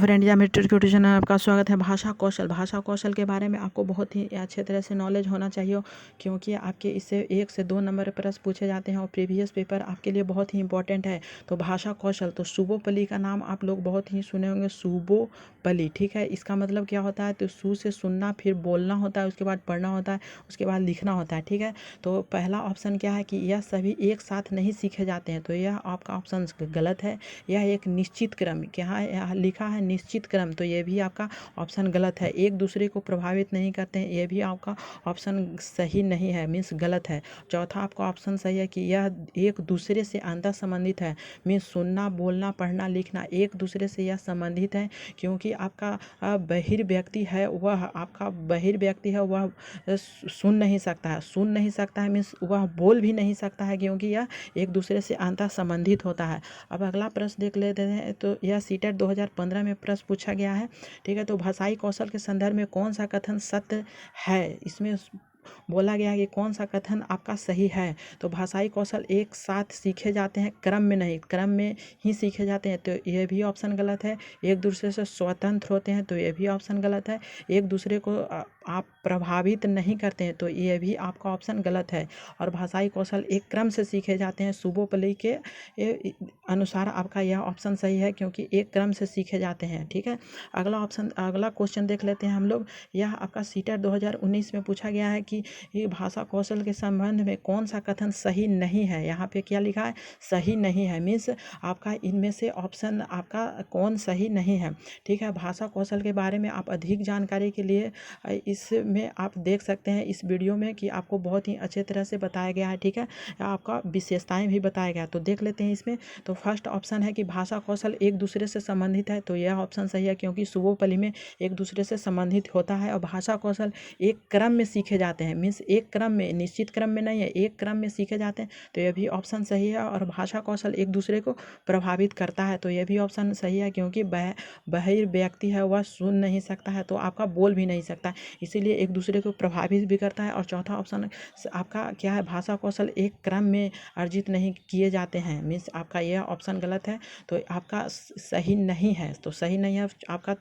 Friend या मेरे tutorial channel में आपका स्वागत है। भाषा कौशल के बारे में आपको बहुत ही अच्छे तरह से नॉलेज होना चाहिए, क्योंकि आपके इससे 1 से 2 नंबर प्रश्न पूछे जाते हैं और प्रीवियस पेपर आपके लिए बहुत ही इंपॉर्टेंट है। तो भाषा कौशल, तो सुबोपली का नाम आप लोग बहुत ही सुने होंगे, सुबोपली, ठीक है। इसका मतलब क्या होता है? तो सु से सुनना, फिर बोलना होता है, उसके बाद पढ़ना होता है, उसके बाद लिखना होता है, ठीक है। तो पहला ऑप्शन क्या है कि यह सभी एक साथ नहीं सीखे जाते हैं, तो यह आपका ऑप्शन गलत है। यह एक निश्चित क्रम, क्या है यहाँ लिखा है? निश्चित क्रम, तो ये भी आपका ऑप्शन गलत है। एक दूसरे को प्रभावित नहीं करते हैं, ये भी आपका ऑप्शन सही नहीं है, मीन्स गलत है। चौथा आपका ऑप्शन सही है कि यह एक दूसरे से अंतर संबंधित है, मीन्स सुनना, बोलना, पढ़ना, लिखना एक दूसरे से यह संबंधित है, क्योंकि आपका बहिर्व्यक्ति है वह सुन नहीं सकता है, मीन्स वह बोल भी नहीं सकता है, क्योंकि यह एक दूसरे से अंतर संबंधित होता है। अब अगला प्रश्न देख लेते हैं। तो यह सीटेट 2015 में प्रश्न पूछा गया है, ठीक है। तो भाषाई कौशल के संदर्भ में कौन सा कथन सत्य है? इसमें बोला गया है कि कौन सा कथन आपका सही है। तो भाषाई कौशल एक साथ सीखे जाते हैं, क्रम में नहीं, क्रम में ही सीखे जाते हैं, तो यह भी ऑप्शन गलत है। एक दूसरे से स्वतंत्र होते हैं, तो यह भी ऑप्शन गलत है। एक दूसरे को आप प्रभावित नहीं करते हैं, तो यह भी आपका ऑप्शन गलत है। और भाषाई कौशल एक क्रम से सीखे जाते हैं, सुबोपली के अनुसार आपका यह ऑप्शन सही है, क्योंकि एक क्रम से सीखे जाते हैं, ठीक है। अगला क्वेश्चन देख लेते हैं हम लोग। यह आपका सीटेट 2019 में पूछा गया है कि ये भाषा कौशल के संबंध में कौन सा कथन सही नहीं है। यहाँ पे क्या लिखा है? सही नहीं है, मीन्स आपका इनमें से ऑप्शन आपका कौन सही नहीं है, ठीक है। भाषा कौशल के बारे में आप अधिक जानकारी के लिए इसमें आप देख सकते हैं इस वीडियो में, कि आपको बहुत ही अच्छे तरह से बताया गया है, ठीक है। आपका विशेषताएं भी बताया गया, तो देख लेते हैं इसमें। तो फर्स्ट ऑप्शन है कि भाषा कौशल एक दूसरे से संबंधित है, तो यह ऑप्शन सही है, क्योंकि सुबोपली में एक दूसरे से संबंधित होता है। और भाषा कौशल एक क्रम में सीखे जाते हैं, मीन्स एक क्रम में, निश्चित क्रम में नहीं है, एक क्रम में सीखे जाते हैं, तो यह भी ऑप्शन सही है। और भाषा कौशल एक दूसरे को प्रभावित करता है, तो यह भी ऑप्शन सही है, क्योंकि बहिर्व्यक्ति है वह सुन नहीं सकता है, तो आपका बोल भी नहीं सकता, इसीलिए एक दूसरे को प्रभावित भी करता है। और चौथा ऑप्शन आपका क्या है? भाषा कौशल एक क्रम में अर्जित नहीं किए जाते हैं, मीन्स आपका यह ऑप्शन गलत है, तो आपका सही नहीं है। तो सही नहीं है, आपका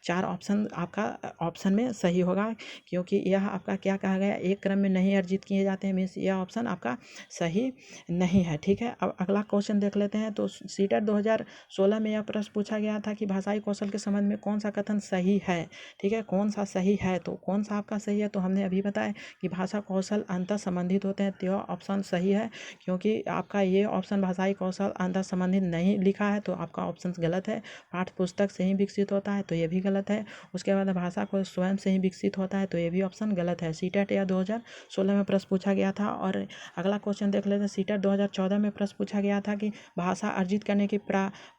4 ऑप्शन आपका ऑप्शन में सही होगा, क्योंकि यह आपका क्या कहा गया? एक क्रम में नहीं अर्जित किए जाते हैं, मीन्स यह ऑप्शन आपका सही नहीं है, ठीक है। अब अगला क्वेश्चन देख लेते हैं। तो सीटेट 2016 में यह प्रश्न पूछा गया था कि भाषाई कौशल के संबंध में कौन सा कथन सही है, ठीक है। कौन सा सही है, तो कौन सा आपका सही है? तो हमने अभी बताया कि भाषा कौशल अंतर संबंधित होते हैं, तो यह ऑप्शन सही है, क्योंकि आपका ये ऑप्शन भाषाई कौशल अंतर संबंधित नहीं लिखा है, तो आपका ऑप्शन गलत है। पाठ्य पुस्तक से ही विकसित होता है, तो ये भी गलत है। उसके बाद भाषा को स्वयं से ही विकसित होता है, तो ये भी ऑप्शन गलत है। सीटेट या 2016 में प्रश्न पूछा गया था। और अगला क्वेश्चन देख लेते हैं। सीटेट 2014 में प्रश्न पूछा गया था कि भाषा अर्जित करने की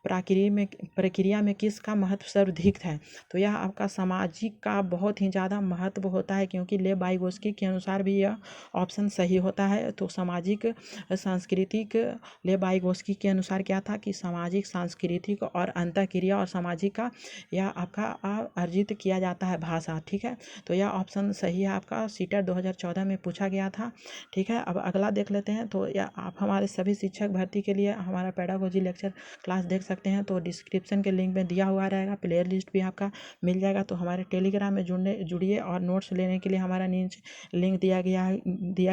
प्रक्रिया में किसका महत्व सर्वाधिक है। तो यह आपका सामाजिक का बहुत ही ज़्यादा महत्व होता है, क्योंकि ले वाइगोस्की के अनुसार भी यह ऑप्शन सही होता है। तो सामाजिक सांस्कृतिक, ले वाइगोस्की के अनुसार क्या था कि सामाजिक, सांस्कृतिक और अंतःक्रिया और सामाजिक का यह आपका अर्जित किया जाता है भाषा, ठीक है। तो यह ऑप्शन सही है आपका, सीटेट 2014 में पूछा गया था, ठीक है। अब अगला देख लेते हैं। तो यह आप हमारे सभी शिक्षक भर्ती के लिए हमारा पेडागोजी लेक्चर क्लास देख सकते हैं, तो डिस्क्रिप्शन के लिंक में दिया हुआ रहेगा, प्लेयर लिस्ट भी आपका मिल जाएगा। तो हमारे टेलीग्राम में जुड़िए, और नोट्स लेने के लिए हमारा नीचे लिंक दिया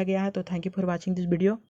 गया है। तो thank you for watching this video.